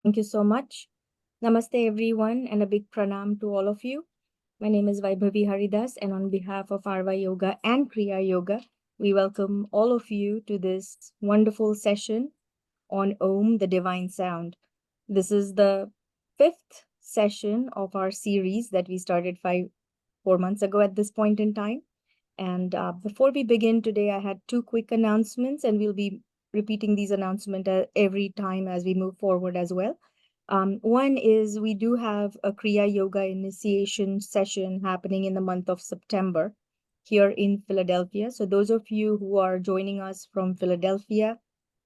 Thank you so much. Namaste, everyone, and a big pranam to all of you. My name is Vaibhavi Haridas, and on behalf of Arva Yoga and Kriya Yoga, we welcome all of you to this wonderful session on Om, the Divine Sound. This is the fifth session of our series that we started 4 months ago at this point in time. And before we begin today, I had two quick announcements, and we'll be repeating these announcements every time as we move forward as well. One is we do have a Kriya Yoga initiation session happening in the month of September here in Philadelphia. So those of you who are joining us from Philadelphia,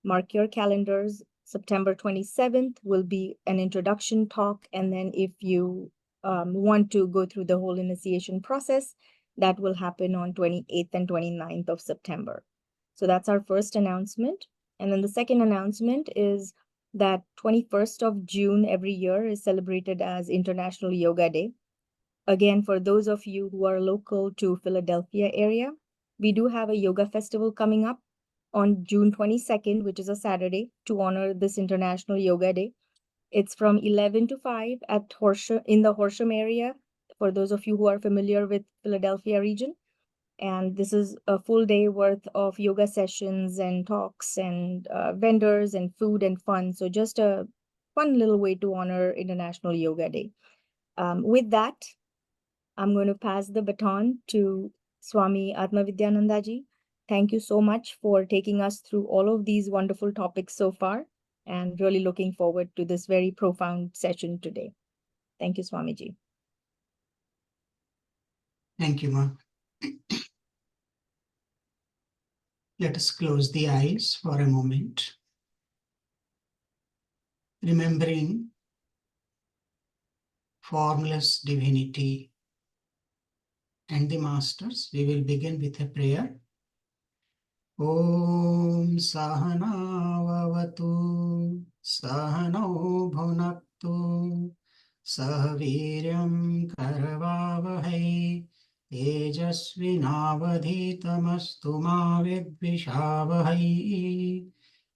mark your calendars. September 27th will be an introduction talk. And then if you want to go through the whole initiation process, that will happen on 28th and 29th of September. So that's our first announcement. And then the second announcement is that 21st of June every year is celebrated as International Yoga Day. Again, for those of you who are local to Philadelphia area, we do have a yoga festival coming up on June 22nd, which is a Saturday, to honor this International Yoga Day. It's from 11 to 5 at Horsham, in the Horsham area, for those of you who are familiar with Philadelphia region. And this is a full day worth of yoga sessions and talks and vendors and food and fun. So just a fun little way to honor International Yoga Day. With that, I'm going to pass the baton to Swami Atmavidyananda ji. Thank you so much for taking us through all of these wonderful topics so far, and really looking forward to this very profound session today. Thank you, Swamiji. Thank you, Ma. Let us close the eyes for a moment. Remembering formless divinity and the masters, we will begin with a prayer. Om Sahana Vavatu Sahano Bhunaktu Sahaviryam Karavavahai Tejasvinavadhitamastu ma vidvishavahai.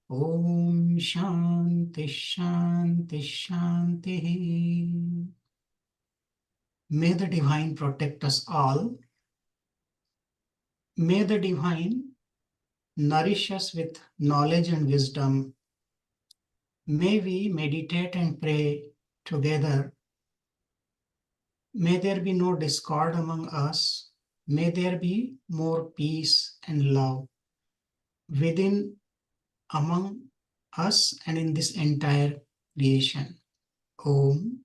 Om Shanti Shanti Shanti. May the Divine protect us all. May the Divine nourish us with knowledge and wisdom. May we meditate and pray together. May there be no discord among us. May there be more peace and love within, among us, and in this entire creation. Om,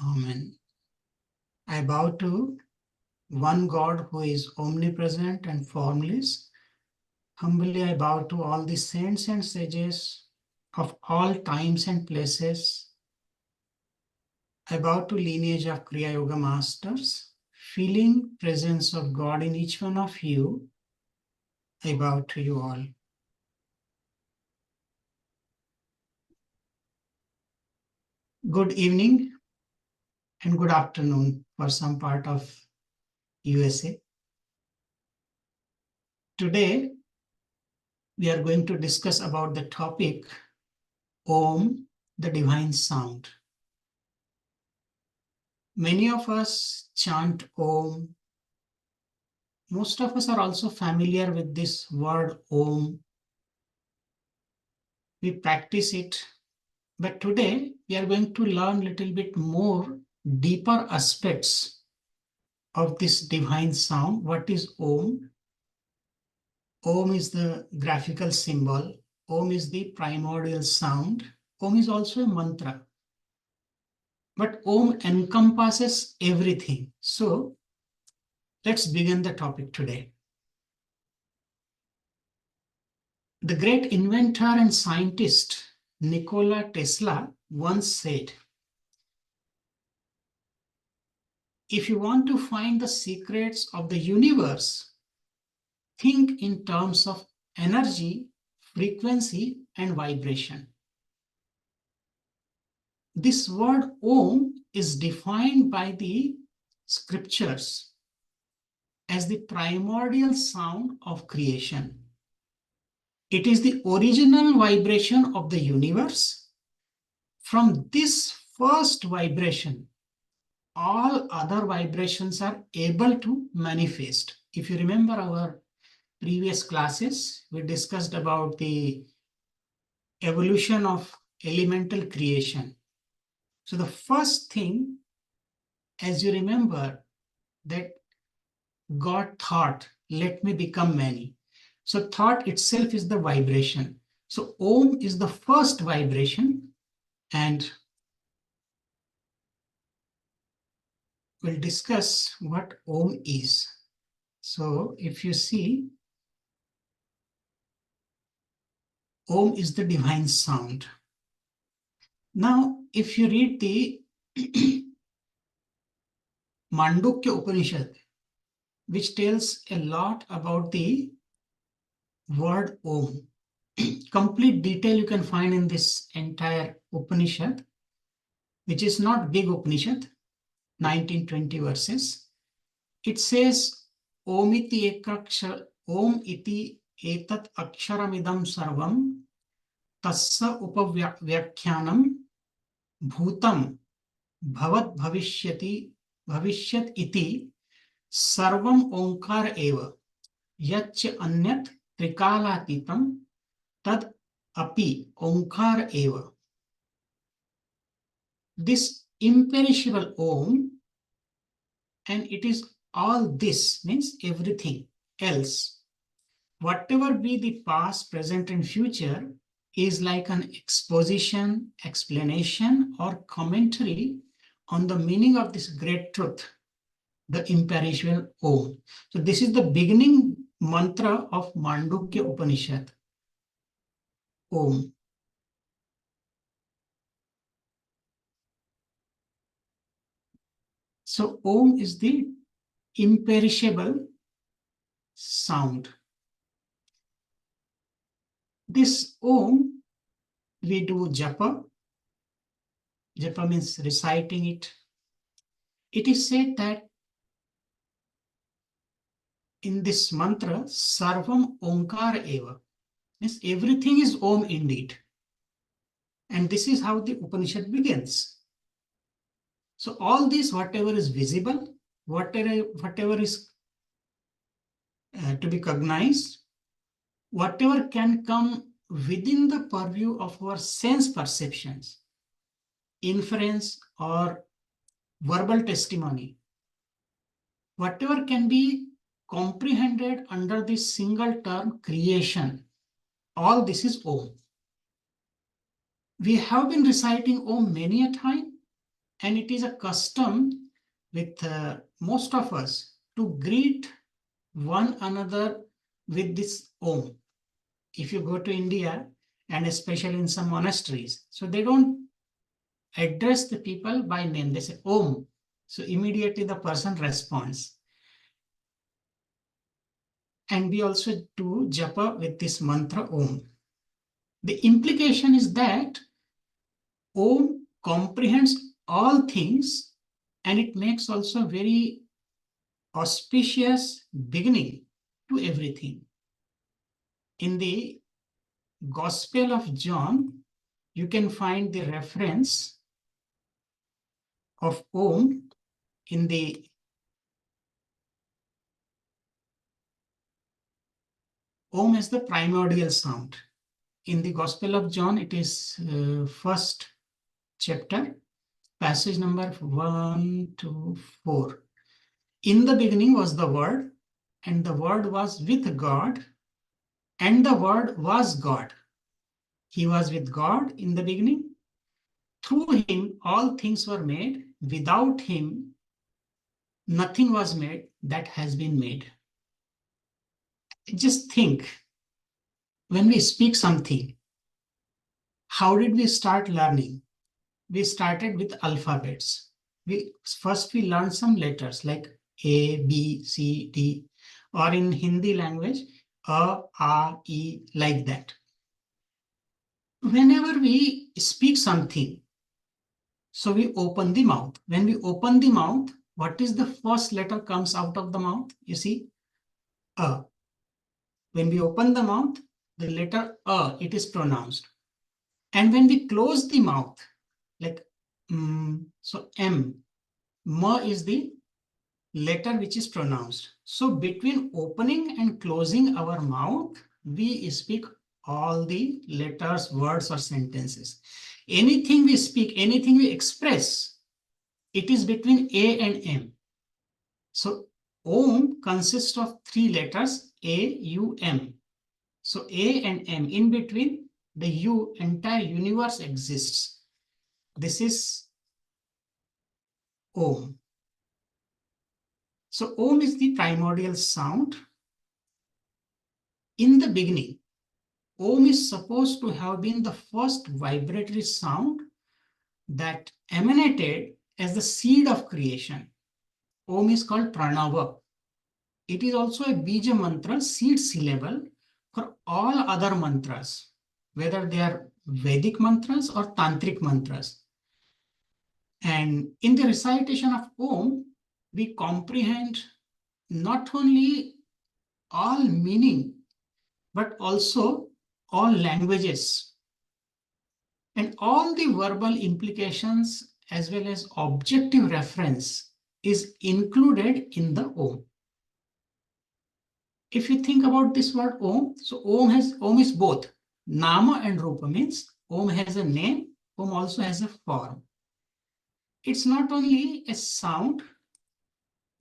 Amen. I bow to one God who is omnipresent and formless. Humbly I bow to all the saints and sages of all times and places. I bow to lineage of Kriya Yoga masters, feeling presence of God in each one of you. I bow to you all. Good evening and good afternoon for some part of USA. Today, we are going to discuss about the topic Om, the divine sound. Many of us chant Om. Most of us are also familiar with this word Om. We practice it, but today we are going to learn a little bit more deeper aspects of this divine sound. What is Om? Om is the graphical symbol. Om is the primordial sound. Om is also a mantra. But Om encompasses everything. So let's begin the topic today. The great inventor and scientist Nikola Tesla once said, if you want to find the secrets of the universe, think in terms of energy, frequency, and vibration. This word Om is defined by the scriptures as the primordial sound of creation. It is the original vibration of the universe From this first vibration, all other vibrations are able to manifest. If you remember our previous classes, we discussed about the evolution of elemental creation. So the first thing, as you remember, that God thought, let me become many. So thought itself is the vibration. So Om is the first vibration, and we'll discuss what Om is. So if you see, Om is the divine sound. Now, if you read the Mandukya Upanishad, which tells a lot about the word Om, complete detail you can find in this entire Upanishad, which is not big Upanishad, 19-20 verses. It says, Om iti etat aksharamidam sarvam tassa upavyakhyanam bhutam bhavat bhavishyat iti sarvam onkar eva yach anyat trikalatitam tad api onkar eva. This imperishable Om, and it is all this, means everything else. Whatever be the past, present, and future is like an exposition, explanation, or commentary on the meaning of this great truth, the imperishable Om. So this is the beginning mantra of Mandukya Upanishad, Om. So Om is the imperishable sound. This Om, we do japa. Japa means reciting it. It is said that in this mantra, Sarvam Onkar Eva, means everything is Om indeed. And this is how the Upanishad begins. So all this, whatever is visible, whatever is to be cognized, whatever can come within the purview of our sense perceptions, inference or verbal testimony, whatever can be comprehended under this single term creation, all this is Om. We have been reciting Om many a time, and it is a custom with most of us to greet one another with this Om. If you go to India, and especially in some monasteries, so they don't address the people by name, they say Om. So immediately the person responds. And we also do japa with this mantra Om. The implication is that Om comprehends all things, and it makes also very auspicious beginning to everything. In the Gospel of John, you can find the reference of Om in the Om as the primordial sound. In the Gospel of John, it is first chapter, passage number 1 to 4. In the beginning was the Word, and the Word was with God, and the Word was God. He was with God in the beginning. Through him, all things were made. Without him, nothing was made that has been made. Just think, when we speak something, how did we start learning? We started with alphabets. First we learned some letters like A, B, C, D, or in Hindi language, A, E, like that. Whenever we speak something, so we open the mouth. When we open the mouth, what is the first letter comes out of the mouth? You see, A. When we open the mouth, the letter A, it is pronounced. And when we close the mouth, like so M. Ma is the letter which is pronounced. So between opening and closing our mouth, we speak all the letters, words, or sentences. Anything we speak, anything we express, it is between A and M. So Om consists of three letters, A, U, M. So A and M, in between the U, entire universe exists. This is Om. So Om is the primordial sound. In the beginning, Om is supposed to have been the first vibratory sound that emanated as the seed of creation. Om is called Pranava. It is also a Bija mantra, seed syllable, for all other mantras, whether they are Vedic mantras or Tantric mantras. And in the recitation of Om, we comprehend not only all meaning, but also all languages and all the verbal implications as well as objective reference is included in the Om. If you think about this word Om, so Om is both Nama and Rupa, means Om has a name, Om also has a form. It's not only a sound,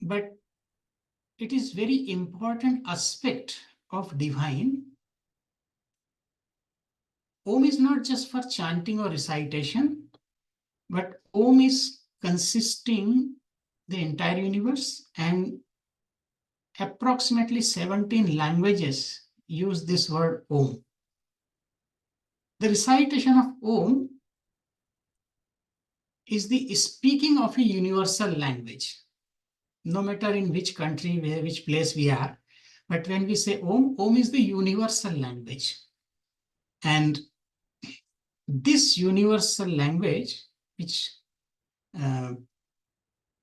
but it is very important aspect of divine. Om is not just for chanting or recitation, but Om is consisting the entire universe, and approximately 17 languages use this word Om. The recitation of Om is the speaking of a universal language, no matter in which country, which place we are. But when we say Om, Om is the universal language. And this universal language, which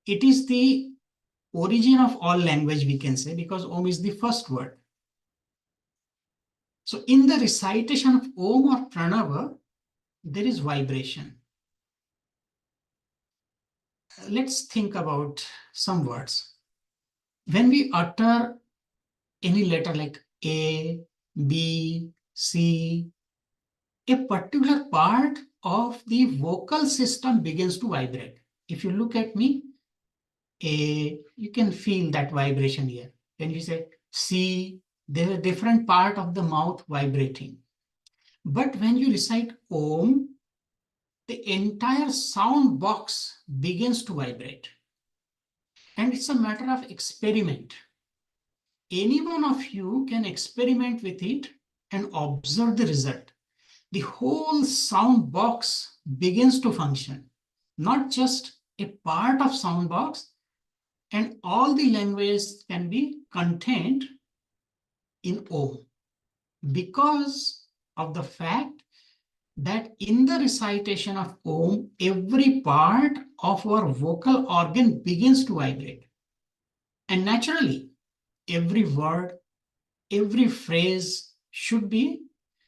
it is the origin of all language, we can say, because Om is the first word. So in the recitation of Om or Pranava, there is vibration. Let's think about some words. When we utter any letter like A, B, C, a particular part of the vocal system begins to vibrate. If you look at me, A, you can feel that vibration here. When you say C, there's a different part of the mouth vibrating. But when you recite Om, the entire sound box begins to vibrate. And it's a matter of experiment. Any one of you can experiment with it and observe the result. The whole sound box begins to function, not just a part of sound box, and all the languages can be contained in Om because of the fact that in the recitation of Om, every part of our vocal organ begins to vibrate. And naturally, every word, every phrase should be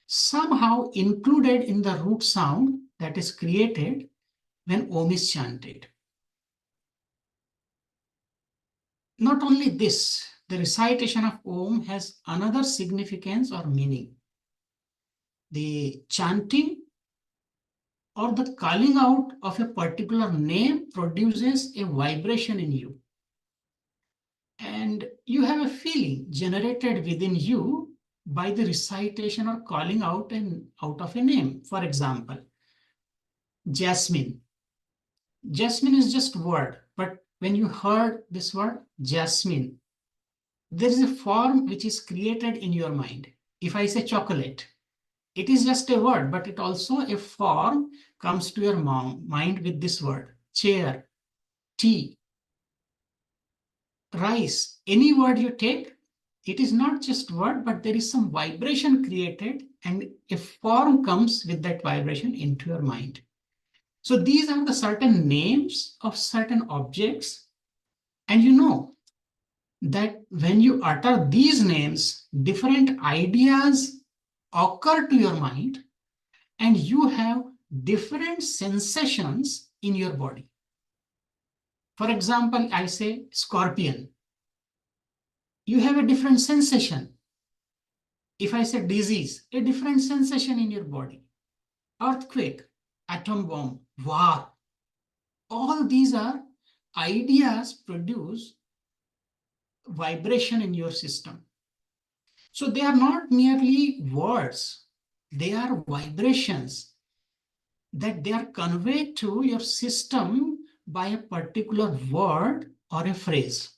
somehow included in the root sound that is created when Om is chanted. Not only this, the recitation of Om has another significance or meaning. The chanting or the calling out of a particular name produces a vibration in you. And you have a feeling generated within you by the recitation or calling out of a name. For example, Jasmine. Jasmine is just a word, but when you heard this word, Jasmine, there is a form which is created in your mind. If I say chocolate, it is just a word, but it also a form comes to your mind with this word. Chair, tea, rice, any word you take, it is not just word, but there is some vibration created and a form comes with that vibration into your mind. So these are the certain names of certain objects. And you know that when you utter these names, different ideas occur to your mind and you have different sensations in your body. For example, I say scorpion. You have a different sensation. If I say disease, a different sensation in your body. Earthquake, atom bomb, war. All these are ideas produce vibration in your system. So they are not merely words, they are vibrations that they are conveyed to your system by a particular word or a phrase.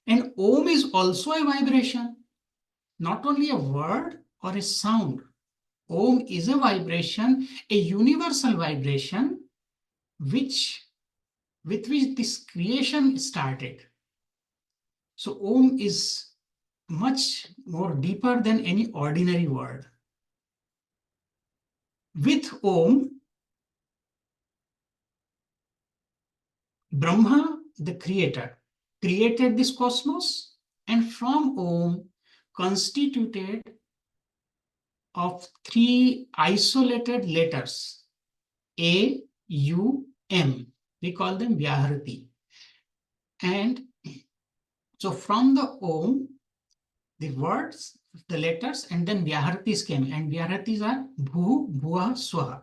And Om is also a vibration, not only a word or a sound. Om is a vibration, a universal vibration, with which this creation started. So Om is much more deeper than any ordinary word. With Om, Brahma, the creator, created this cosmos, and from Om constituted of three isolated letters, A, U, M. We call them Vyahrati. And so from the Om, the words, the letters, and then Vyaharatis came. And Vyaharatis are Bhu, Bhuva, Swaha.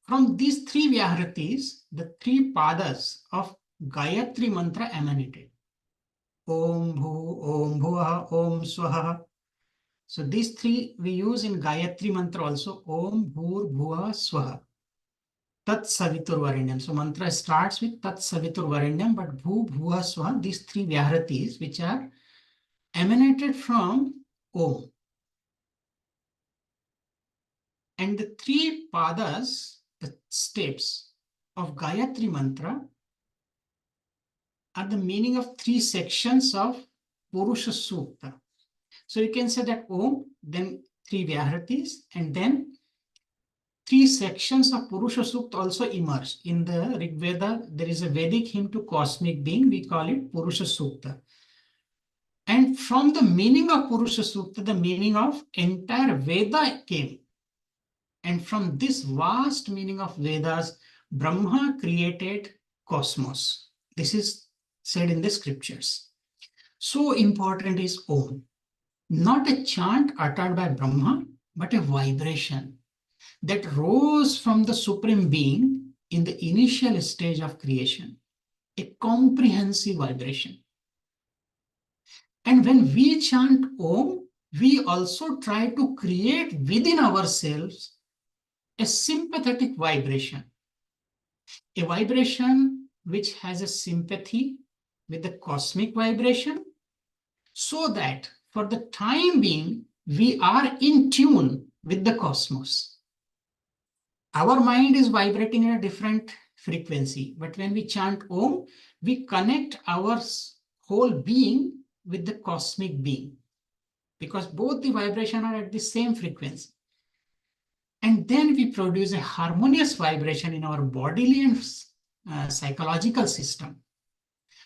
From these three Vyaharatis, the three padas of Gayatri mantra emanated. Om Bhu, Om Bhuva, Om Swaha. So these three we use in Gayatri mantra also. Om Bhur Bhuva Swaha. Tat Savitur Varenyam. So mantra starts with Tat Savitur Varenyam, but Bhu Bhuva Swaha, these three Vyaharatis which are emanated from Om. And the three padas, the steps of Gayatri mantra, are the meaning of three sections of Purusha Sukta. So you can say that Om, then three Vyaharatis, and then three sections of Purusha Sukta also emerge. In the Rig Veda, there is a Vedic hymn to cosmic being, we call it Purusha Sukta. And from the meaning of Purusha Sukta, the meaning of entire Veda came. And from this vast meaning of Vedas, Brahma created cosmos. This is said in the scriptures. So important is Om. Not a chant uttered by Brahma, but a vibration that rose from the Supreme Being in the initial stage of creation. A comprehensive vibration. And when we chant Om, we also try to create within ourselves a sympathetic vibration, a vibration which has a sympathy with the cosmic vibration, so that for the time being, we are in tune with the cosmos. Our mind is vibrating at a different frequency, but when we chant Om, we connect our whole being with the cosmic being, because both the vibration are at the same frequency. And then we produce a harmonious vibration in our bodily and psychological system.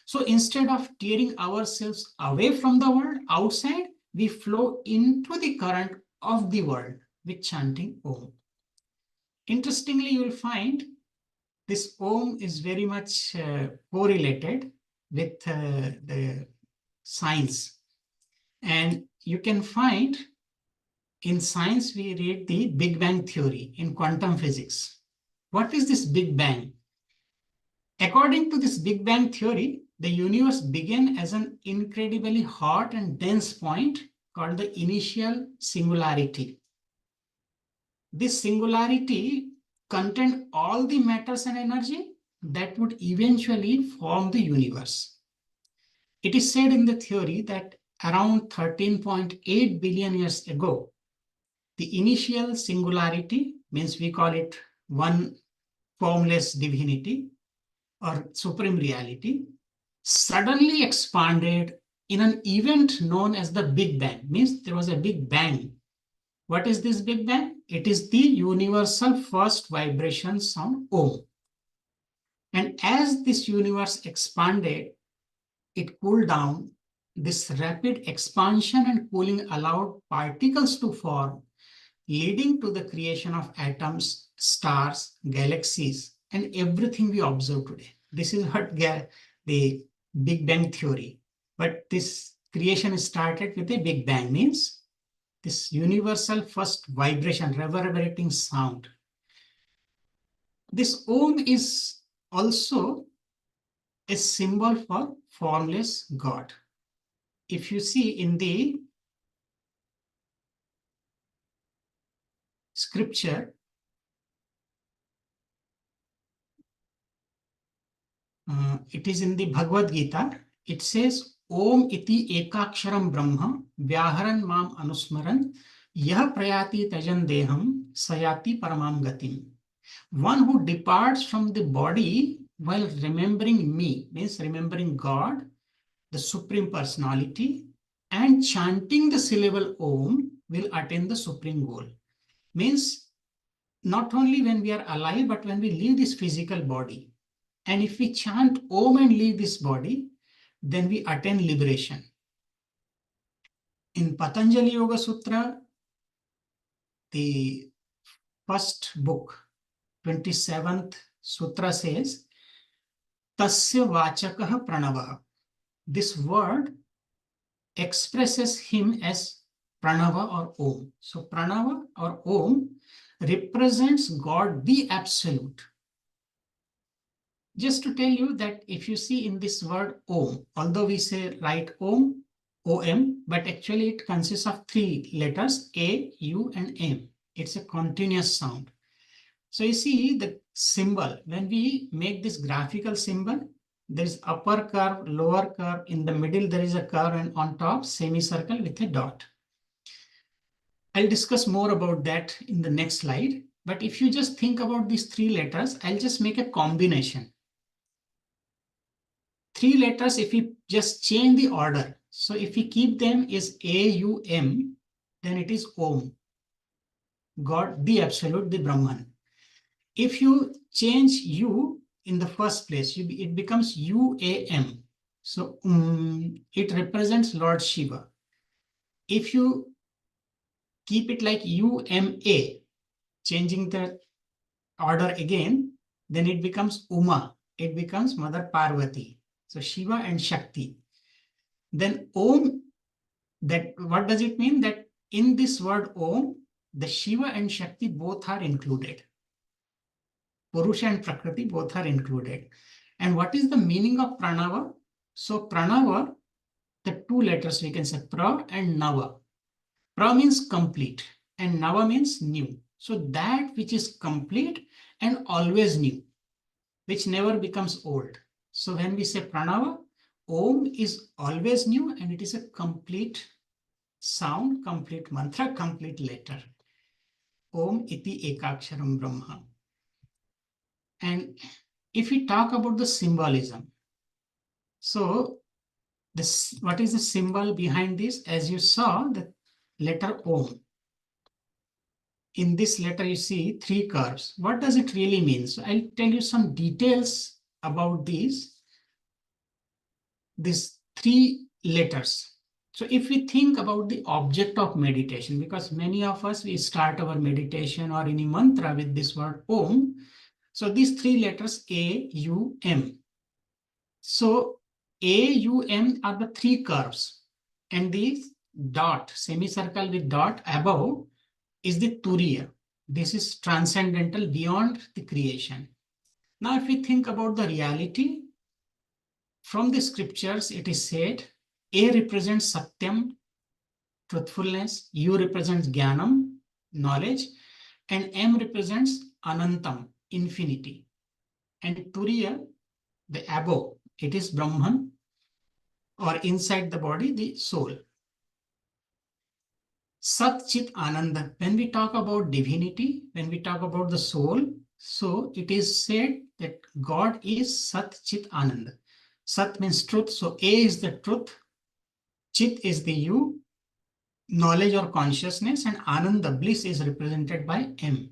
So instead of tearing ourselves away from the world outside, we flow into the current of the world with chanting Om. Interestingly, you will find this Om is very much correlated with the science. And you can find in science, we read the Big Bang theory in quantum physics. What is this Big Bang? According to this Big Bang theory, the universe began as an incredibly hot and dense point called the initial singularity. This singularity contained all the matters and energy that would eventually form the universe. It is said in the theory that around 13.8 billion years ago, the initial singularity, means we call it one formless divinity or supreme reality, suddenly expanded in an event known as the Big Bang. Means there was a Big Bang. What is this Big Bang? It is the universal first vibration sound Om. And as this universe expanded, it cooled down. This rapid expansion and cooling allowed particles to form, leading to the creation of atoms, stars, galaxies, and everything we observe today. This is what the Big Bang theory. But this creation started with a Big Bang, means this universal first vibration, reverberating sound. This Om is also a symbol for formless God. If you see in the scripture, it is in the Bhagavad Gita, it says, Om iti ekaksharam brahma vyaharan mam anusmaran yah prayati tajan deham sayati paramam gatim. One who departs from the body while remembering me, means remembering God, the Supreme Personality, and chanting the syllable Om will attain the supreme goal. Means not only when we are alive, but when we leave this physical body. And if we chant Om and leave this body, then we attain liberation. In Patanjali Yoga Sutra, the first book, 27th Sutra says, Tasya Vachakah Pranavah. This word expresses him as Pranava or Om. So Pranava or Om represents God, the Absolute. Just to tell you that if you see in this word Om, although we say write Om, OM, but actually it consists of three letters, A, U, and M. It's a continuous sound. So you see the symbol, when we make this graphical symbol, there is upper curve, lower curve, in the middle there is a curve, and on top semicircle with a dot. I'll discuss more about that in the next slide. But if you just think about these three letters, I'll just make a combination. Three letters, if we just change the order, so if we keep them is A-U-M, then it is Om, God, the Absolute, the Brahman. If you change U in the first place, it becomes U-A-M. So it represents Lord Shiva. If you keep it like U-M-A, changing the order again, then it becomes Uma. It becomes Mother Parvati. So Shiva and Shakti. Then Om, that what does it mean? That in this word Om, the Shiva and Shakti both are included. Purusha and Prakriti both are included. And what is the meaning of Pranava? So Pranava, the two letters we can say Pra and Nava. Pra means complete and Nava means new. So that which is complete and always new, which never becomes old. So when we say Pranava, Om is always new and it is a complete sound, complete mantra, complete letter. Om iti ekaksharam brahma. And if we talk about the symbolism, so this, what is the symbol behind this? As you saw, the letter Om. In this letter, you see three curves. What does it really mean? So I'll tell you some details about these three letters. So if we think about the object of meditation, because many of us, we start our meditation or any mantra with this word Om. So these three letters A, U, M. So A, U, M are the three curves. And the dot, semicircle with dot above is the Turiya. This is transcendental, beyond the creation. Now if we think about the reality, from the scriptures it is said, A represents Satyam, truthfulness, U represents Jnanam, knowledge, and M represents Anantam, infinity. And Turiya, the above, it is Brahman, or inside the body, the soul. Sat Chit Ananda. When we talk about divinity, when we talk about the soul, so it is said that God is Sat Chit Ananda. Sat means truth, so A is the truth, Chit is the you, knowledge or consciousness, and Ananda, bliss, is represented by M.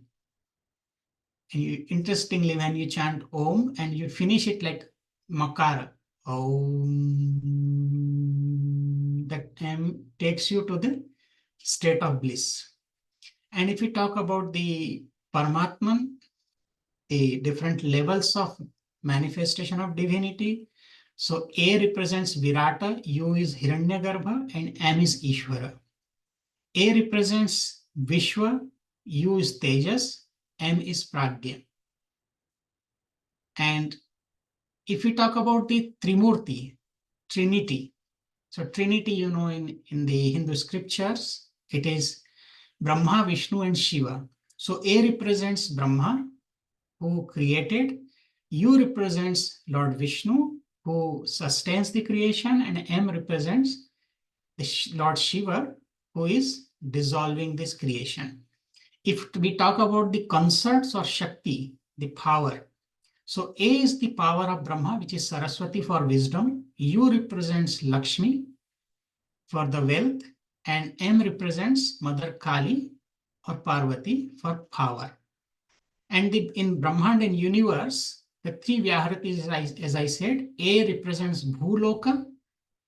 And you, interestingly, when you chant Om and you finish it like Makara, Om, that M takes you to the state of bliss. And if we talk about the Paramatman, the different levels of manifestation of divinity, so A represents Virata, U is Hiranyagarbha, and M is Ishvara. A represents Vishwa, U is Tejas, M is Pragya. And if we talk about the Trimurti, Trinity, so Trinity, in the Hindu scriptures, it is Brahma, Vishnu, and Shiva. So A represents Brahma, who created. U represents Lord Vishnu, who sustains the creation, and M represents the Lord Shiva, who is dissolving this creation. If we talk about the concerts or Shakti, the power, so A is the power of Brahma, which is Saraswati for wisdom. U represents Lakshmi for the wealth, and M represents Mother Kali or Parvati for power. And in Brahmand and universe, the three Vyaharatis, as I said, A represents Bhuloka,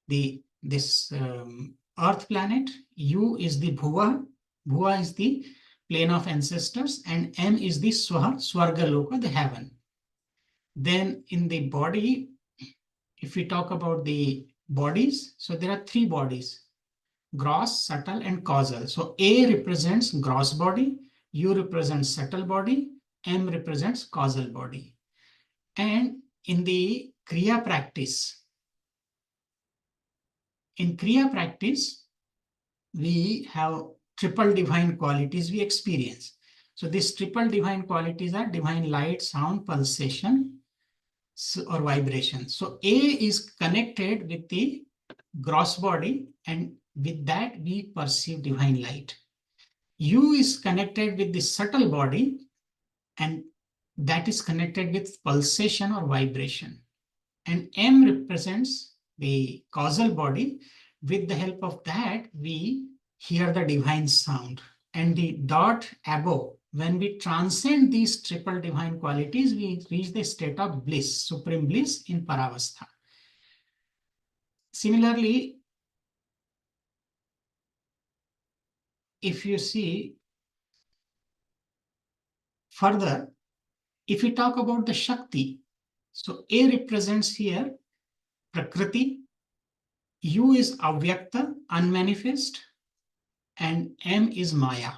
this earth planet. U is the Bhuva. Bhuva is the plane of ancestors, and M is the Swaha, Swargaloka, the heaven. Then in the body, if we talk about the bodies, so there are three bodies: gross, subtle, and causal. So A represents gross body, U represents subtle body, M represents causal body. And in the Kriya practice, we have triple divine qualities we experience. So these triple divine qualities are divine light, sound, pulsation, or vibration. So A is connected with the gross body, and with that we perceive divine light. U is connected with the subtle body, and that is connected with pulsation or vibration. And M represents the causal body. With the help of that, we hear the divine sound. And the dot above, when we transcend these triple divine qualities, we reach the state of bliss, supreme bliss in Paravastha. Similarly, if you see further, if we talk about the Shakti, so A represents here Prakriti, U is Avyakta, unmanifest, and M is Maya.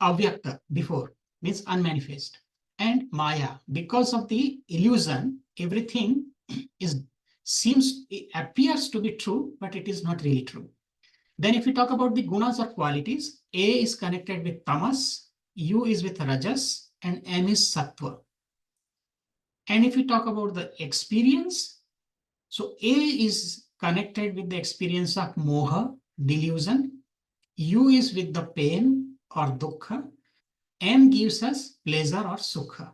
Avyakta before means unmanifest, and Maya, because of the illusion, everything appears to be true, but it is not really true. Then if we talk about the gunas or qualities, A is connected with tamas, U is with rajas, and M is sattva. And if we talk about the experience, so A is connected with the experience of moha, delusion, U is with the pain or dukkha, M gives us pleasure or sukha.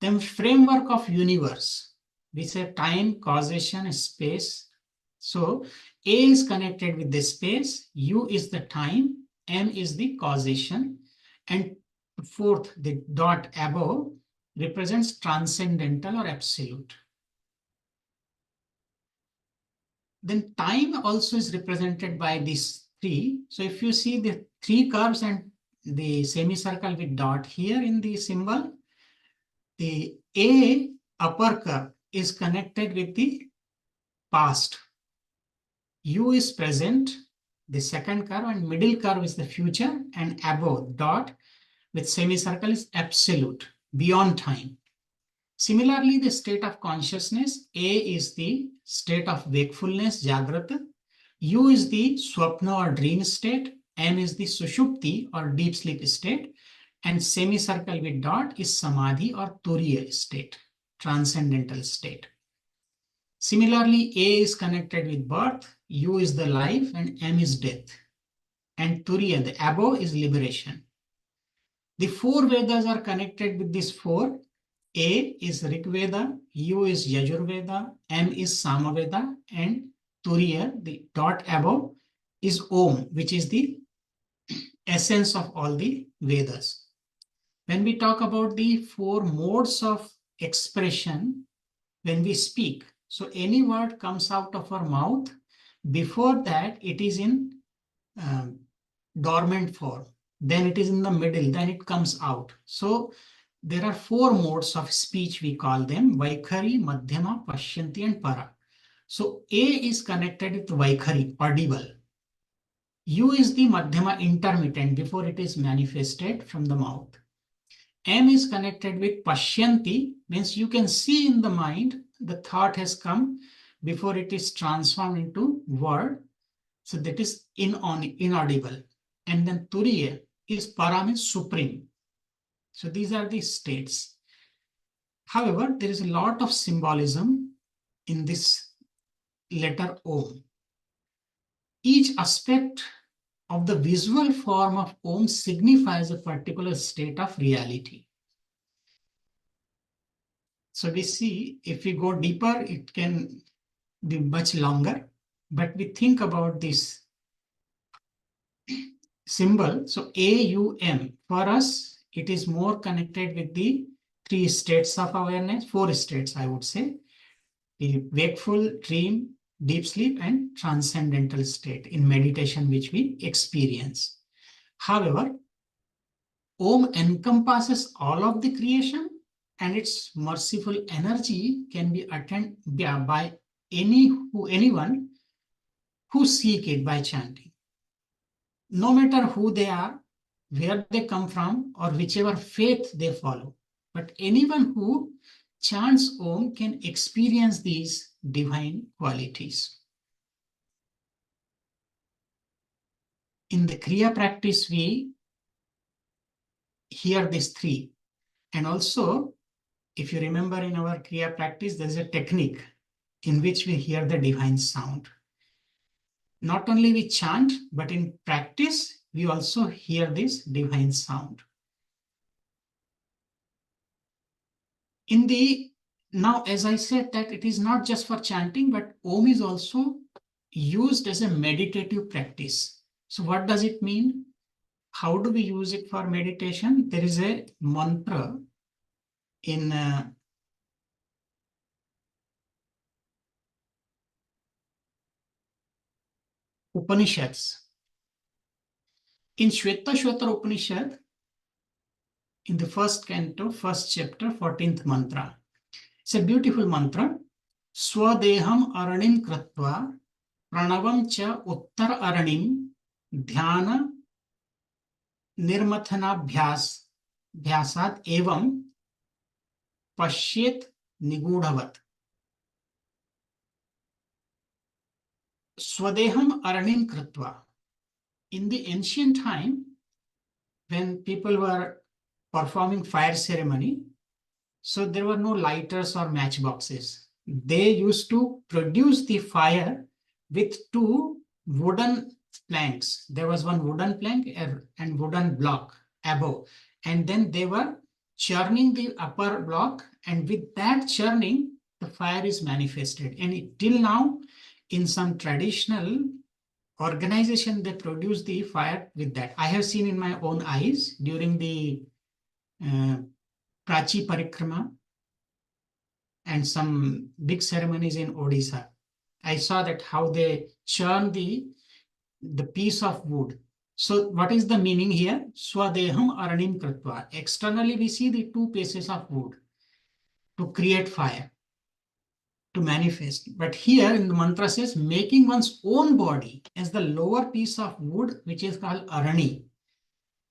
Then framework of universe, we say time, causation, space. So A is connected with the space, U is the time, M is the causation, and fourth, the dot above represents transcendental or absolute. Then time also is represented by these three. So if you see the three curves and the semicircle with dot here in the symbol, the A upper curve is connected with the past. U is present, the second curve, and middle curve is the future, and above dot with semicircle is absolute, beyond time. Similarly, the state of consciousness, A is the state of wakefulness, Jagrata, U is the Swapna or dream state, M is the Sushupti or deep sleep state, and semicircle with dot is Samadhi or Turiya state, transcendental state. Similarly, A is connected with birth, U is the life, and M is death. And Turiya, the above, is liberation. The four Vedas are connected with these four. A is Rig Veda, U is Yajur Veda, M is Samaveda, and Turiya, the dot above, is Om, which is the essence of all the Vedas. When we talk about the four modes of expression, when we speak, so any word comes out of our mouth, before that it is in um, dormant form, then it is in the middle, then it comes out. So there are four modes of speech, we call them Vaikhari, Madhyama, Pashyanti, and Para. So A is connected with Vaikhari, audible. U is the Madhyama, intermittent, before it is manifested from the mouth. M is connected with Pashyanti, means you can see in the mind, the thought has come before it is transformed into word. So that is inaudible. And then Turiya is Para, means supreme. So these are the states. However, there is a lot of symbolism in this letter Om. Each aspect of the visual form of Om signifies a particular state of reality. So we see, if we go deeper, it can be much longer, but we think about this symbol. So AUM, for us, it is more connected with the three states of awareness, four states, I would say: the wakeful, dream, deep sleep, and transcendental state in meditation, which we experience. However, Om encompasses all of the creation, and its merciful energy can be attained by anyone who seek it by chanting. No matter who they are, where they come from, or whichever faith they follow. But anyone who chants Om can experience these divine qualities. In the Kriya practice, we hear these three. And also, if you remember, in our Kriya practice, there's a technique in which we hear the divine sound. Not only we chant, but in practice, we also hear this divine sound. Now, as I said, that it is not just for chanting, but Om is also used as a meditative practice. So what does it mean? How do we use it for meditation? There is a mantra in Upanishads. In Shvetashvatara Upanishad, in the first canto, first chapter, 14th mantra. It's a beautiful mantra. Swadeham aranim kratva pranavam cha uttar aranim dhyana nirmathanabhyas भ्यासात एवं पश्येत निगूढ़वत. Swadeham aranim kritva. In the ancient time, when people were performing fire ceremony, so there were no lighters or matchboxes. They used to produce the fire with two wooden planks. There was one wooden plank and wooden block above. And then they were churning the upper block, and with that churning, the fire is manifested. And till now, in some traditional organization, they produce the fire with that. I have seen in my own eyes during the Prachi Parikrama and some big ceremonies in Odisha. I saw that how they churn the piece of wood. So what is the meaning here? Swadeham aranim kritva. Externally, we see the two pieces of wood to create fire, to manifest. But here in the mantra says, making one's own body as the lower piece of wood, which is called arani.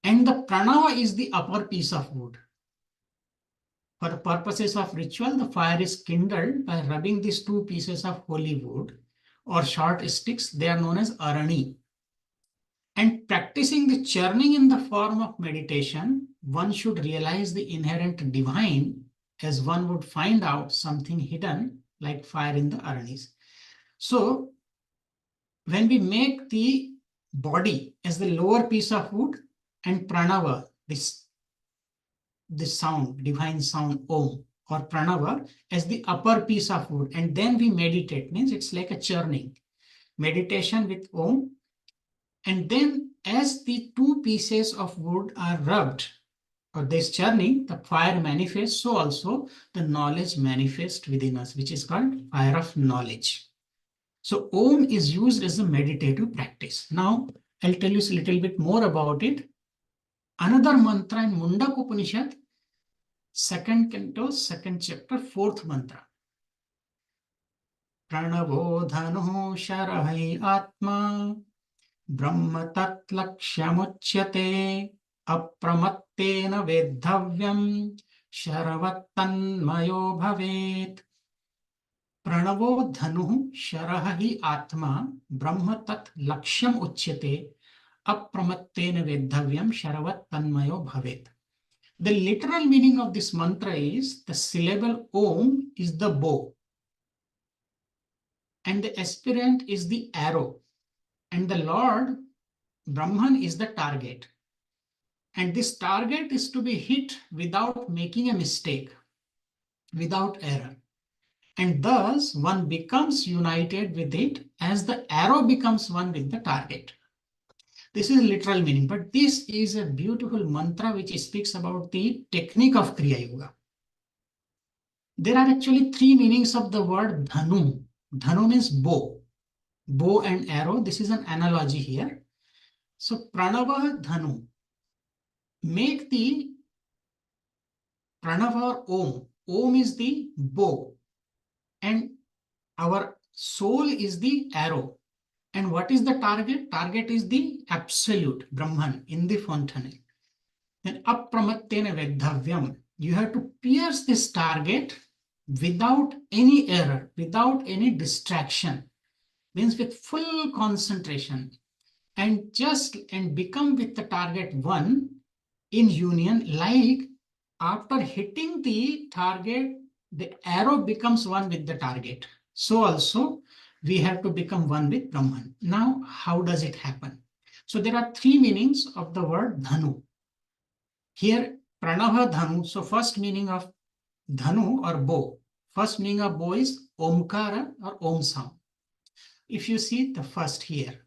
And the pranava is the upper piece of wood. For the purposes of ritual, the fire is kindled by rubbing these two pieces of holy wood or short sticks. They are known as arani. And practicing the churning in the form of meditation, one should realize the inherent divine, as one would find out something hidden like fire in the aranis. So when we make the body as the lower piece of wood and pranava, this sound, divine sound Om or pranava, as the upper piece of wood, and then we meditate, means it's like a churning. Meditation with Om. And then as the two pieces of wood are rubbed or this journey, the fire manifests, so also the knowledge manifests within us, which is called fire of knowledge. So Om is used as a meditative practice. Now, I'll tell you a little bit more about it. Another mantra in Mundak Upanishad, second canto, second chapter, fourth mantra. Pranavo dhanu sharahai atma brahma tat lakshamuchyate apramattena vedhavyam sharavattanmayo bhavet. Pranavo dhanu sharahi atma brahma tat laksham uchyate apramattena vedhavyam sharavattanmayo bhavet. The literal meaning of this mantra is the syllable Om is the bow and the aspirant is the arrow and the Lord Brahman is the target. And this target is to be hit without making a mistake, without error. And thus one becomes united with it as the arrow becomes one with the target. This is literal meaning, but this is a beautiful mantra which speaks about the technique of Kriya Yoga. There are actually three meanings of the word dhanu. Dhanu means bow, bow and arrow. This is an analogy here. So pranava dhanu. Make the pranava or om. Om is the bow and our soul is the arrow. And what is the target? Target is the absolute Brahman in the fontanel. Then apramattena vedhavyam. You have to pierce this target without any error, without any distraction. Means with full concentration and become with the target one in union, like after hitting the target, the arrow becomes one with the target. So also we have to become one with Brahman. Now, how does it happen? So there are three meanings of the word dhanu. Here, pranava dhanu. So first meaning of dhanu or bow. First meaning of bow is omkara or om sound. If you see the first here,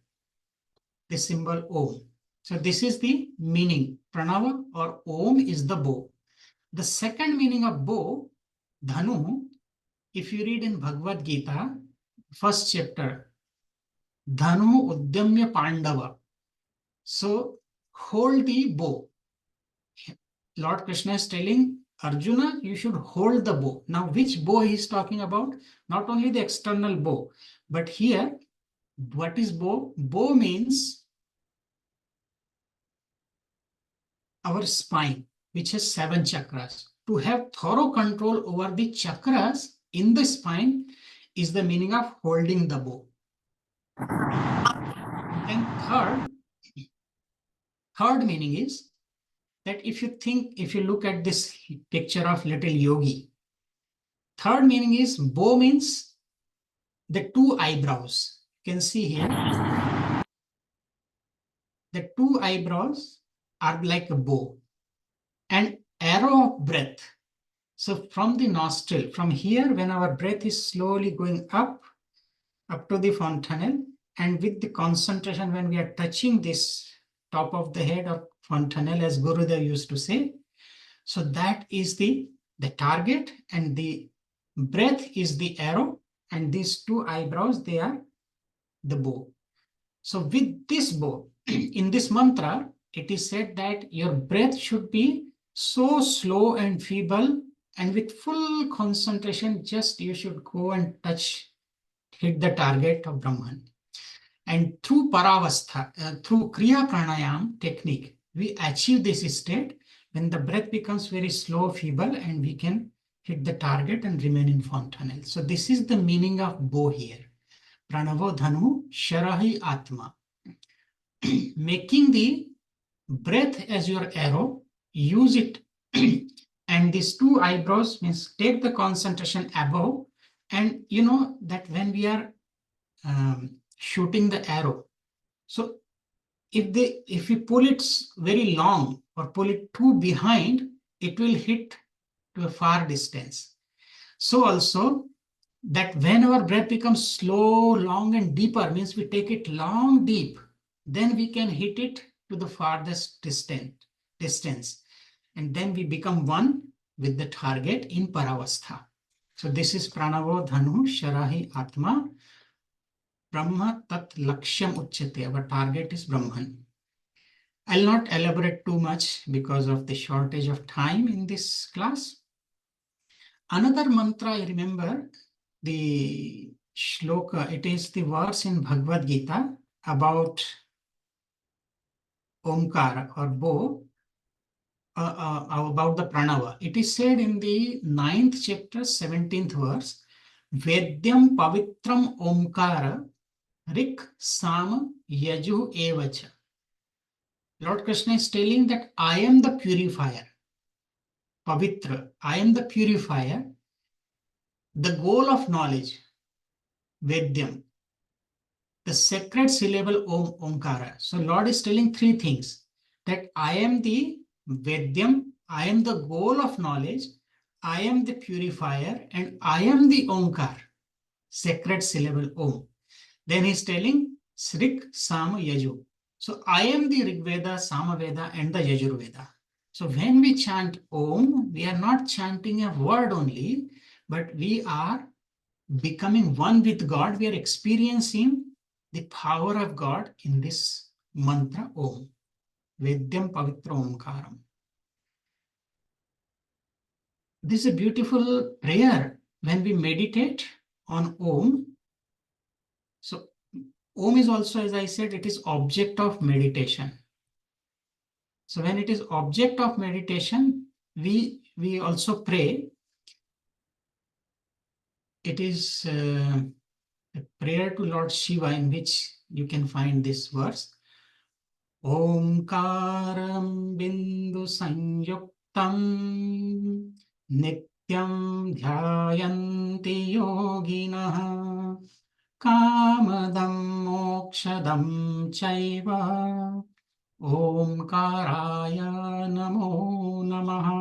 the symbol om. So this is the meaning. Pranava or om is the bow. The second meaning of bow, dhanu, if you read in Bhagavad Gita, first chapter, dhanu udyamya pandava. So hold the bow. Lord Krishna is telling Arjuna, you should hold the bow. Now, which bow he is talking about? Not only the external bow, but here, what is bow? Bow means our spine, which has 7 chakras. To have thorough control over the chakras in the spine is the meaning of holding the bow. And third meaning is that if you look at this picture of little yogi, third meaning is bow means the 2 eyebrows. You can see here, the 2 eyebrows are like a bow and arrow of breath. So from the nostril, from here, when our breath is slowly going up to the fontanel, and with the concentration, when we are touching this top of the head or fontanel, as Gurudev used to say, so that is the target, and the breath is the arrow, and these 2 eyebrows, they are the bow. So with this bow, in this mantra, it is said that your breath should be so slow and feeble, and with full concentration, just you should go and hit the target of Brahman. And through Paravastha, through Kriya Pranayam technique, we achieve this state when the breath becomes very slow, feeble, and we can hit the target and remain in fontanel. So this is the meaning of bow here. Pranavo dhanu sharahi atma. Making the breath as your arrow, use it. And these 2 eyebrows means take the concentration above. And you know that when we are shooting the arrow, so if we pull it very long or pull it too behind, it will hit to a far distance. So also that when our breath becomes slow, long and deeper, means we take it long, deep, then we can hit it to the farthest distance. and then we become one with the target in Paravastha. So this is Pranavo Dhanu Sharahi Atma Brahma Tat Lakshyam Uchyate. Our target is Brahman. I'll not elaborate too much because of the shortage of time in this class. Another mantra I remember, the shloka, it is the verse in Bhagavad Gita about Omkara or Bo, about the Pranava. It is said in the 9th chapter, 17th verse, Vedyam Pavitram Omkara Rik Sama Yaju Evacha. Lord Krishna is telling that I am the purifier. Pavitra, I am the purifier. The goal of knowledge, Vedyam, the sacred syllable Om, Omkara. So Lord is telling three things, that I am the Vedyam, I am the goal of knowledge, I am the purifier, and I am the Omkar, sacred syllable Om. Then he's telling Srik, Sama, Yaju. So I am the Rig Veda, Samaveda, and the Yajurveda. So when we chant Om, we are not chanting a word only, but we are becoming one with God. We are experiencing the power of God in this mantra Om. Vedyam Pavitra Omkaram. This is a beautiful prayer when we meditate on Om. So Om is also, as I said, it is object of meditation. So when it is object of meditation, we also pray. It is a prayer to Lord Shiva in which you can find this verse. Omkaram bindu sanyuktam nityam dhyayanti yoginaha kamadam mokshadam chaiva Omkaraya namo namaha.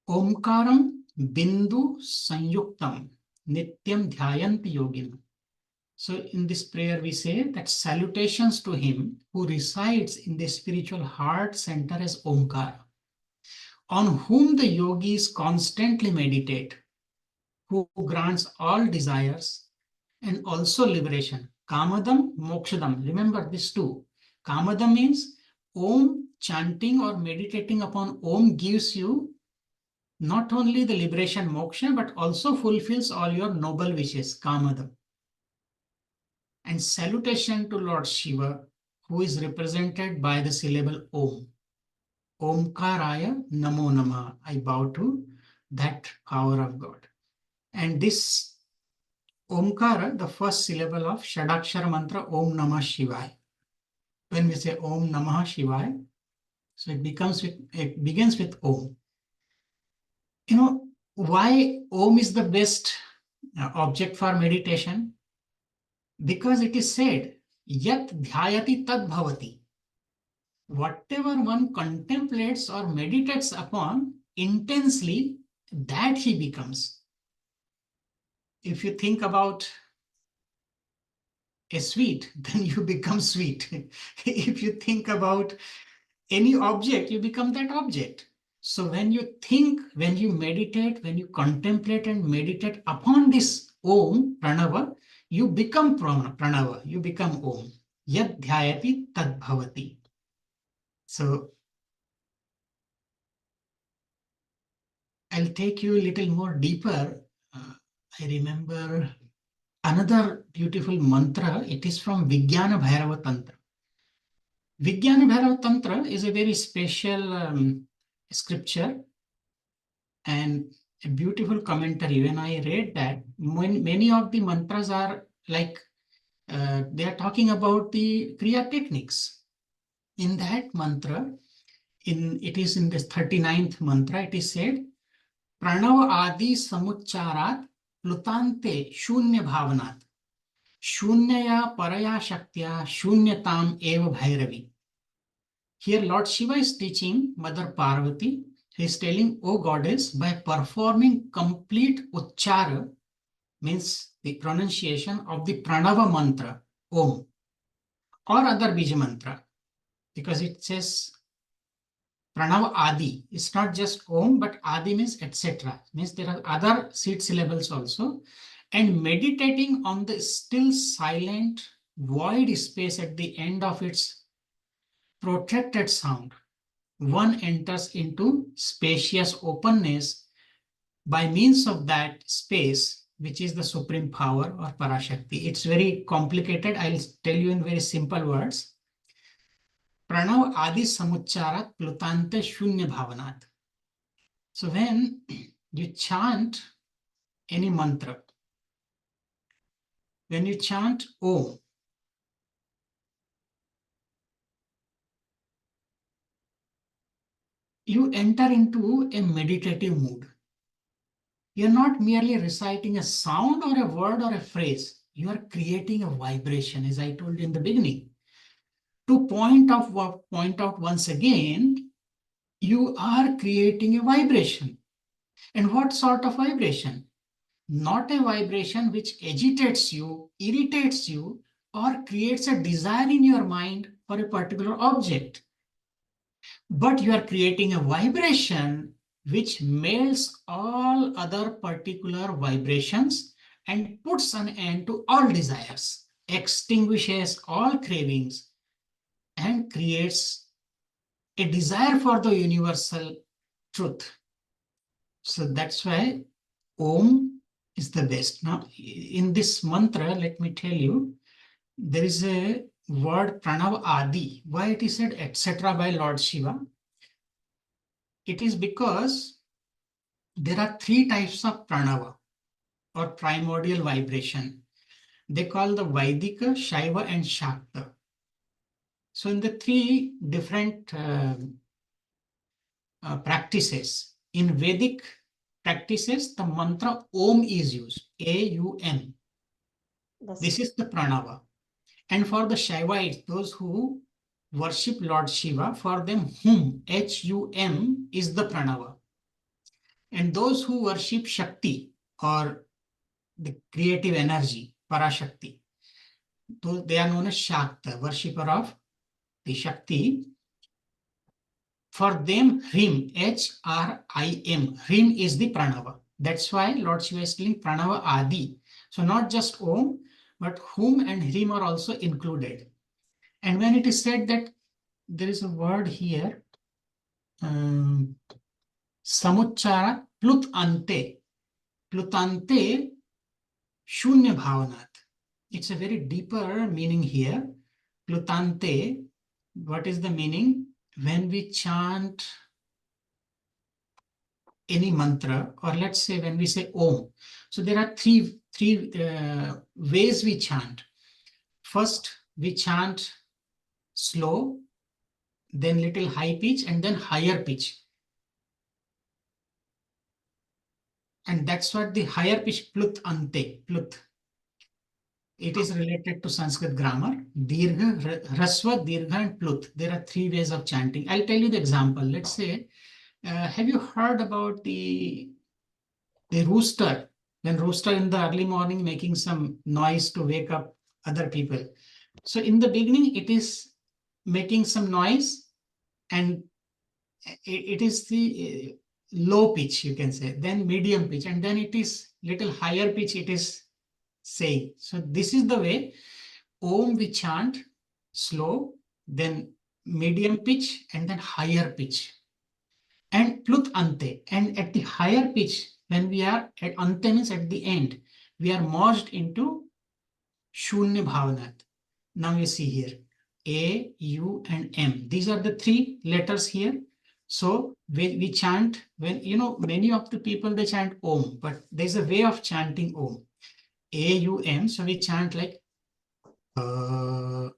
Omkaram bindu sanyuktam nityam dhyayanti yogina. So in this prayer we say that salutations to him who resides in the spiritual heart center as Omkara, on whom the yogis constantly meditate, who grants all desires and also liberation. Kamadam, mokshadam. Remember this too. Kamadam means Om, chanting or meditating upon Om gives you not only the liberation moksha, but also fulfills all your noble wishes, Kamadam. And salutation to Lord Shiva, who is represented by the syllable Om. Omkaraya Namo Namah. I bow to that power of God. And this Omkara, the first syllable of Shadakshara mantra Om Namah Shivaya. When we say Om Namah Shivaya, so it begins with Om. You know, why Om is the best object for meditation? Because it is said, Yat dhyayati tad bhavati. Whatever one contemplates or meditates upon intensely, that he becomes. If you think about a sweet, then you become sweet. If you think about any object, you become that object. So when you think, when you meditate, when you contemplate and meditate upon this Om, Pranava, you become Pranava, you become Om. Yad dhyayati tad bhavati. So I'll take you a little more deeper. I remember another beautiful mantra. It is from Vijnana Bhairava Tantra. Vijnana Bhairava Tantra is a very special scripture and a beautiful commentary. When I read that, many of the mantras are like they are talking about the Kriya techniques. In that mantra, it is in this 39th mantra, it is said, Pranava Adi Samucharat Plutante Shunya Bhavanat Shunyaya Paraya Shaktya Shunyatam Eva Bhairavi. Here Lord Shiva is teaching Mother Parvati. He is telling, O goddess, by performing complete uchchara, means the pronunciation of the Pranava mantra, Om, or other Bija mantra, because it says Pranav Adi. It's not just Om, but Adi means etc. Means there are other seed syllables also. And meditating on the still silent void space at the end of its protracted sound, one enters into spacious openness by means of that space, which is the supreme power or Parashakti. It's very complicated. I'll tell you in very simple words. Pranav Adi Samucharat Plutante Shunya Bhavanat. So when you chant any mantra, when you chant Om, you enter into a meditative mood. You're not merely reciting a sound or a word or a phrase. You are creating a vibration, as I told you in the beginning. To point out once again, you are creating a vibration. And what sort of vibration? Not a vibration which agitates you, irritates you, or creates a desire in your mind for a particular object. But you are creating a vibration which melts all other particular vibrations and puts an end to all desires, extinguishes all cravings, and creates a desire for the universal truth. So that's why Om is the best. Now, in this mantra, let me tell you, there is a word Pranav Adi. Why it is said etc. by Lord Shiva? It is because there are three types of pranava or primordial vibration. They call the Vaidika, Shaiva, and Shakta. So in the three different practices, in Vedic practices, the mantra Om is used, A-U-M. This is the pranava. And for the Shaivaites, those who worship Lord Shiva, for them Hum, H-U-M, is the pranava. And those who worship Shakti or the creative energy, Parashakti, they are known as Shakta, worshipper of the Shakti. For them, Hrim, H-R-I-M, Hrim is the pranava. That's why Lord Shiva is telling pranava Adi. So not just Om, but Hum and Hrim are also included. And when it is said that there is a word here, Samuchara Plutante, Plutante Shunya Bhavanat. It's a very deeper meaning here. Plutante, what is the meaning? When we chant any mantra, or let's say when we say Om. So there are three ways we chant. First, we chant slow, then little high pitch, and then higher pitch. And that's what the higher pitch Plut Ante, Plut. It is related to Sanskrit grammar. Dirgha, Rasva, Dirgha, and Plut. There are three ways of chanting. I'll tell you the example. Let's say, have you heard about the rooster? When rooster in the early morning making some noise to wake up other people. So in the beginning, it is making some noise, and it is the low pitch, you can say, then medium pitch, and then it is little higher pitch it is saying. So this is the way Om we chant slow, then medium pitch, and then higher pitch. And Plut Ante, and at the higher pitch, when we are at Ante means at the end, we are merged into Shunya Bhavanat. Now you see here, A, U, and M. These are the three letters here. So we chant, when, many of the people, they chant Om, but there's a way of chanting Om. A-U-M, so we chant like Om.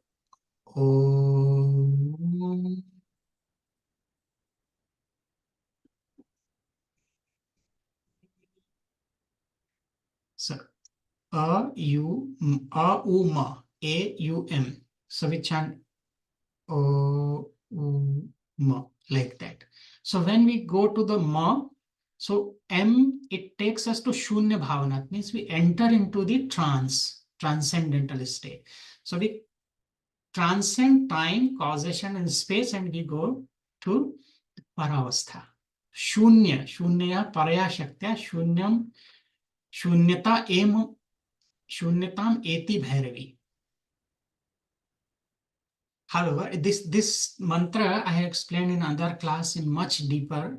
So A-U-M, A-U-M. So we chant O-U-M like that. So when we go to the Ma, so M, it takes us to Shunya Bhavanat, means we enter into the transcendental state. So we transcend time, causation, and space, and we go to परावस्था. शून्यया परया शक्त्या शून्यताम एति Bhairavi. However, this mantra I have explained in other class in much deeper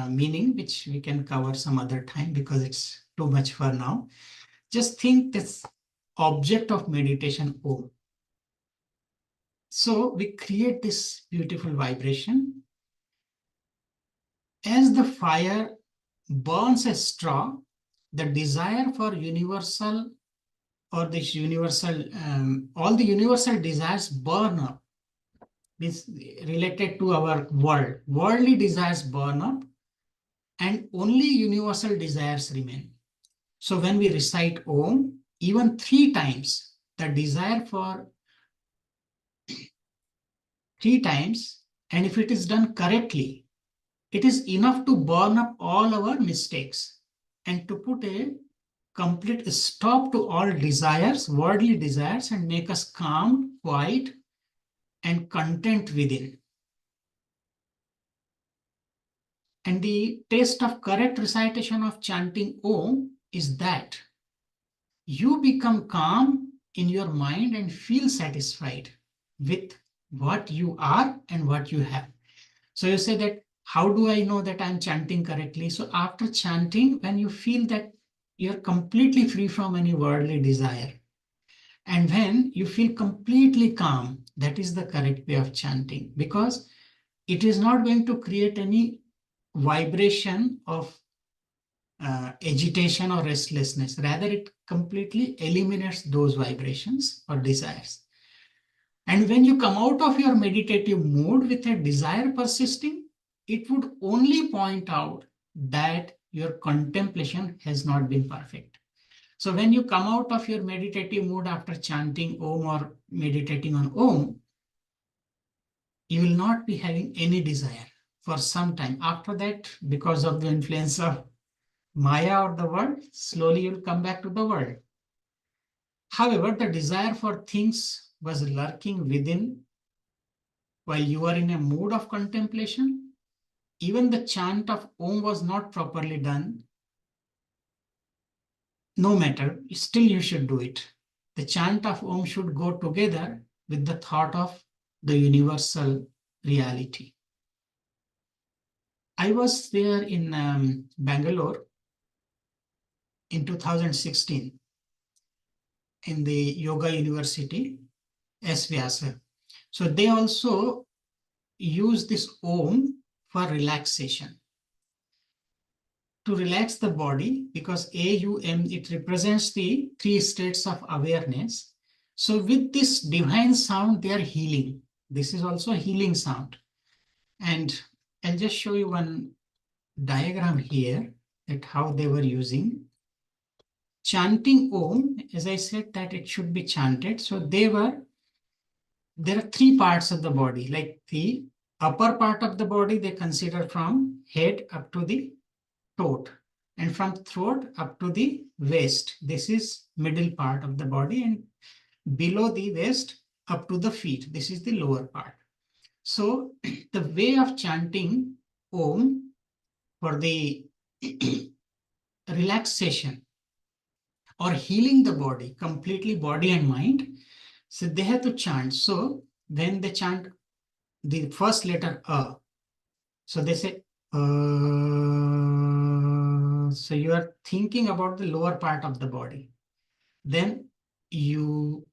meaning, which we can cover some other time because it's too much for now. Just think this object of meditation, Om. So we create this beautiful vibration. As the fire burns a straw, the desire for universal or this universal, all the universal desires burn up. This related to our world. Worldly desires burn up and only universal desires remain. So when we recite Om, even 3 times, the desire for 3 times, and if it is done correctly, it is enough to burn up all our mistakes and to put a complete stop to all desires, worldly desires, and make us calm, quiet, and content within. And the taste of correct recitation of chanting Om is that you become calm in your mind and feel satisfied with what you are and what you have. So you say that, how do I know that I'm chanting correctly? So after chanting, when you feel that you're completely free from any worldly desire, and when you feel completely calm, that is the correct way of chanting, because it is not going to create any vibration of agitation or restlessness. Rather, it completely eliminates those vibrations or desires. And when you come out of your meditative mood with a desire persisting, it would only point out that your contemplation has not been perfect. So when you come out of your meditative mood after chanting Om or meditating on Om, you will not be having any desire for some time. After that, because of the influence of Maya or the world, slowly you'll come back to the world. However, the desire for things was lurking within while you are in a mood of contemplation. Even the chant of Om was not properly done. No matter, still you should do it. The chant of Om should go together with the thought of the universal reality. I was there in Bangalore in 2016 in the Yoga University, S. Vyasa. So they also use this Om for relaxation. To relax the body, because AUM, it represents the 3 states of awareness. So with this divine sound, they are healing. This is also a healing sound. And I'll just show you one diagram here that how they were using. Chanting Om, as I said, that it should be chanted. So there are 3 parts of the body, like the upper part of the body, they consider from head up to the throat, and from throat up to the waist. This is middle part of the body, and below the waist up to the feet. This is the lower part. So the way of chanting Om for the relaxation or healing the body, completely body and mind, so they have to chant. So when they chant the first letter A, so they say, so you are thinking about the lower part of the body. Then you,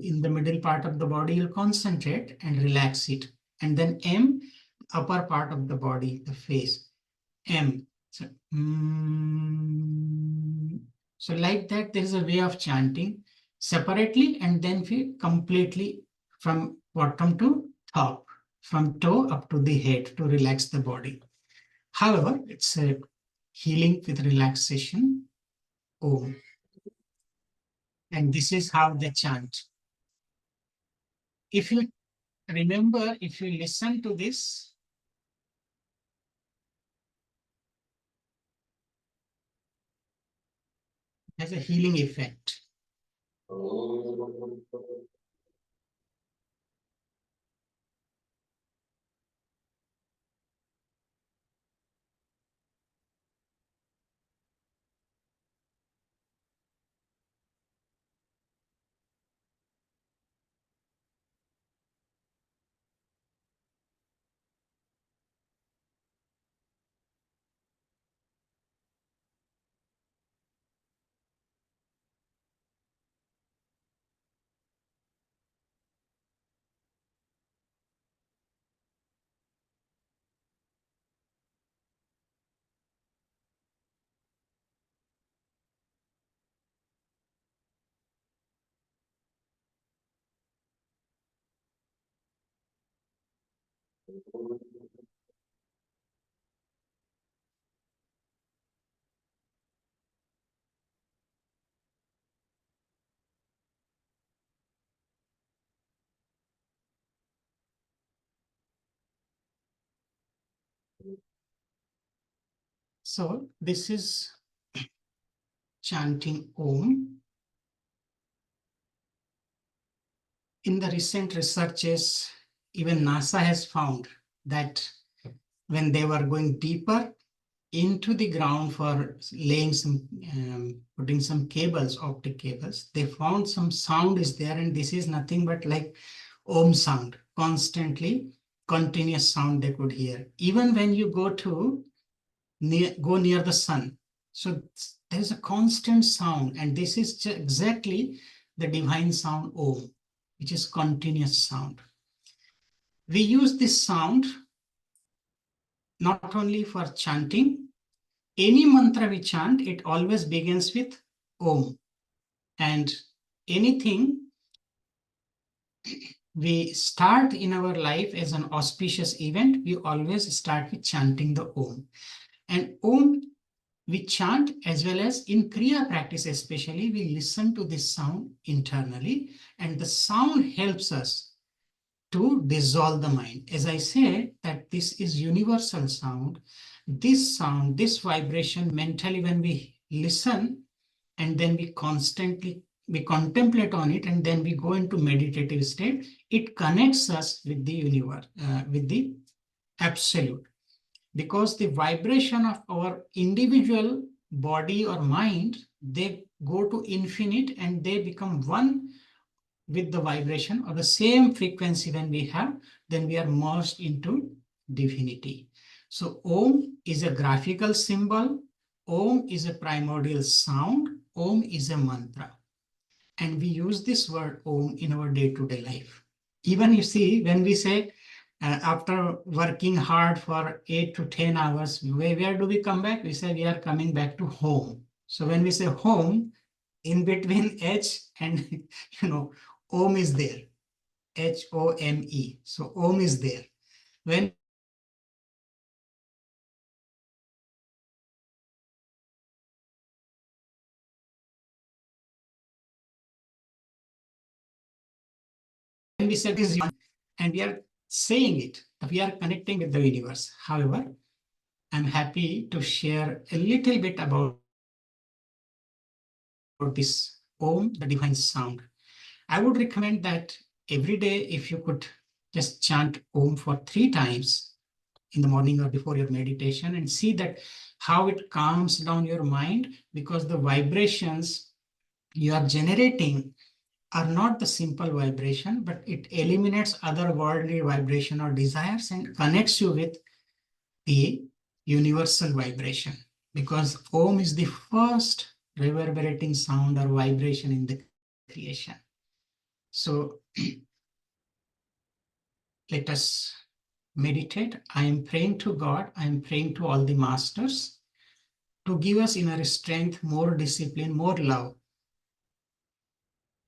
in the middle part of the body, you'll concentrate and relax it. And then M, upper part of the body, the face, M. So, so like that, there is a way of chanting separately and then completely from bottom to top, from toe up to the head to relax the body. However, it's a healing with relaxation, Om. And this is how they chant. If you remember, if you listen to this, it has a healing effect. So this is chanting Om. In the recent researches, even NASA has found that when they were going deeper into the ground for laying some, putting some cables, optic cables, they found some sound is there, and this is nothing but like Om sound, constantly continuous sound they could hear. Even when you go near the sun, so there's a constant sound, and this is exactly the divine sound Om, which is continuous sound. We use this sound not only for chanting. Any mantra we chant, it always begins with Om. And anything we start in our life as an auspicious event, we always start with chanting the Om. And Om we chant as well as in Kriya practice, especially, we listen to this sound internally, and the sound helps us to dissolve the mind. As I said, that this is universal sound. This sound, this vibration mentally, when we listen and then we contemplate on it, and then we go into meditative state, it connects us with the universe, with the absolute. Because the vibration of our individual body or mind, they go to infinite and they become one with the vibration or the same frequency when we have, then we are merged into divinity. So Om is a graphical symbol. Om is a primordial sound. Om is a mantra. And we use this word Om in our day-to-day life. Even you see, when we say, after working hard for 8 to 10 hours, where do we come back? We say we are coming back to home. So when we say home, in between H and Om is there, Home. So Om is there. When we say this, and we are saying it, we are connecting with the universe. However, I'm happy to share a little bit about this Om, the divine sound. I would recommend that every day, if you could just chant Om for 3 times in the morning or before your meditation, and see that how it calms down your mind, because the vibrations you are generating are not the simple vibration, but it eliminates other worldly vibration or desires and connects you with the universal vibration, because Om is the first reverberating sound or vibration in the creation. So let us meditate. I am praying to God. I am praying to all the masters to give us inner strength, more discipline, more love.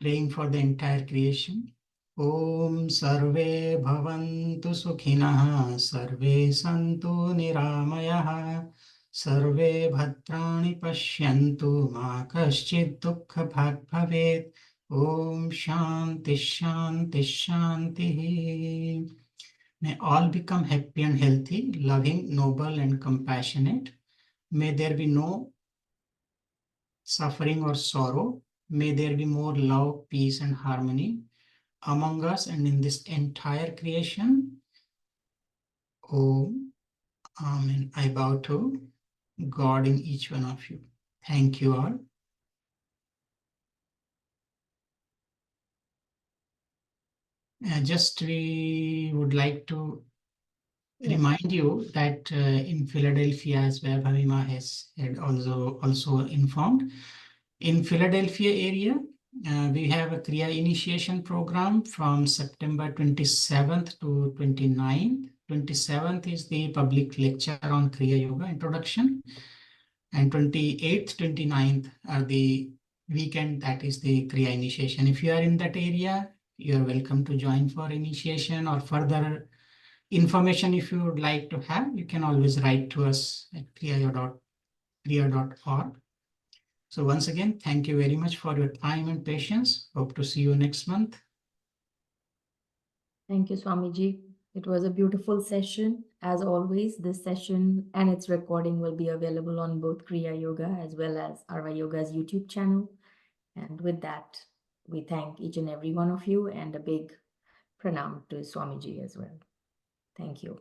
Praying for the entire creation. Om Sarve Bhavantu Sukhinah, Sarve Santu Niramayah, Sarve Bhadrani Pashyantu, Ma Kaschid Dukkha Bhag Bhavet. Om Shanti Shanti Shanti. May all become happy and healthy, loving, noble, and compassionate. May there be no suffering or sorrow. May there be more love, peace, and harmony among us and in this entire creation. Om. Amen. I bow to God in each one of you. Thank you all. Just we would like to remind you that in Philadelphia, as Vaibhavima has also informed, in Philadelphia area, we have a Kriya initiation program from September 27th to 29th. 27th is the public lecture on Kriya Yoga introduction, and 28th, 29th are the weekend, that is the Kriya initiation. If you are in that area, you are welcome to join for initiation or further information if you would like to have, you can always write to us at kriya.org. So once again, thank you very much for your time and patience. Hope to see you next month. Thank you, Swamiji. It was a beautiful session. As always, this session and its recording will be available on both Kriya Yoga as well as Arva Yoga's YouTube channel. And with that, we thank each and every one of you, and a big pranam to Swamiji as well. Thank you.